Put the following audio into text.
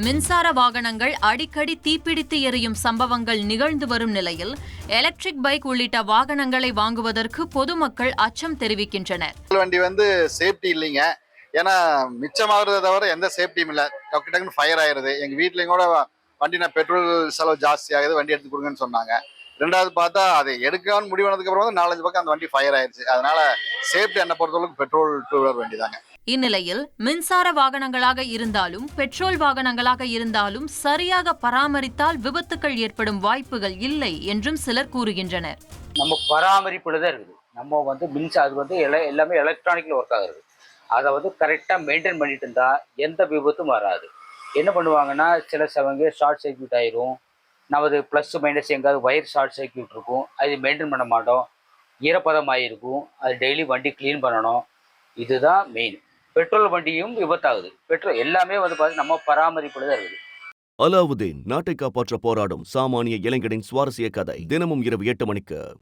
மின்சார வாகனங்கள் அடிக்கடி தீப்பிடித்து எரியும் சம்பவங்கள் நிகழ்ந்து வரும் நிலையில் எலக்ட்ரிக் பைக் உள்ளிட்ட வாகனங்களை வாங்குவதற்கு பொதுமக்கள் அச்சம் தெரிவிக்கின்றனர். வண்டி சேஃப்டி இல்லைங்க. ஏன்னா மிச்சமாகறத தவிர எந்த சேஃப்டியும் இல்லை. டக்கு டக்குன்னு ஃபயர் ஆயிருது. எங்க வீட்லயும் கூட வண்டி பெட்ரோல் செலவு ஜாஸ்தி ஆகுது, வண்டி எடுத்து கொடுங்கன்னு சொன்னாங்க. ரெண்டாவது பார்த்தா அதை எடுக்கணும்னு முடிவானதுக்கு அப்புறம் 4-5 பக்கம் அந்த வண்டி ஃபயர் ஆயிருச்சு. அதனால சேஃப்டி என்ன பொறுத்தளவுக்கு பெட்ரோல் 2 வீலர் வண்டி தாங்க. இந்நிலையில் மின்சார வாகனங்களாக இருந்தாலும் பெட்ரோல் வாகனங்களாக இருந்தாலும் சரியாக பராமரித்தால் விபத்துக்கள் ஏற்படும் வாய்ப்புகள் இல்லை என்றும் சிலர் கூறுகின்றனர். நம்ம பராமரிப்புல தான் இருக்குது. நம்ம மின்சாரம் அது எல்லாமே எலக்ட்ரானிக்ல ஒர்க் ஆகுது. அதை கரெக்டாக மெயின்டைன் பண்ணிட்டு இருந்தா எந்த விபத்தும் வராது. என்ன பண்ணுவாங்கன்னா சில சமயங்க ஷார்ட் சர்க்யூட் ஆயிரும். நமது ப்ளஸ் மைனஸ் எங்காவது வயர் ஷார்ட் சர்க்யூட் இருக்கும், அது மெயின்டைன் பண்ண மாட்டோம். ஈரப்பதம் ஆகிருக்கும், அது டெய்லி வண்டி க்ளீன் பண்ணணும். இதுதான் மெயின். பெட்ரோல் வண்டியும் விபத்தாகுது. பெட்ரோல் எல்லாமே நம்ம பராமரிப்புல தான் இருக்குது. அலாவுதீன் நாட்டை காப்பாற்ற போராடும் சாமானிய இளைஞனின் சுவாரஸ்ய கதை தினமும் இரவு 8 மணிக்கு.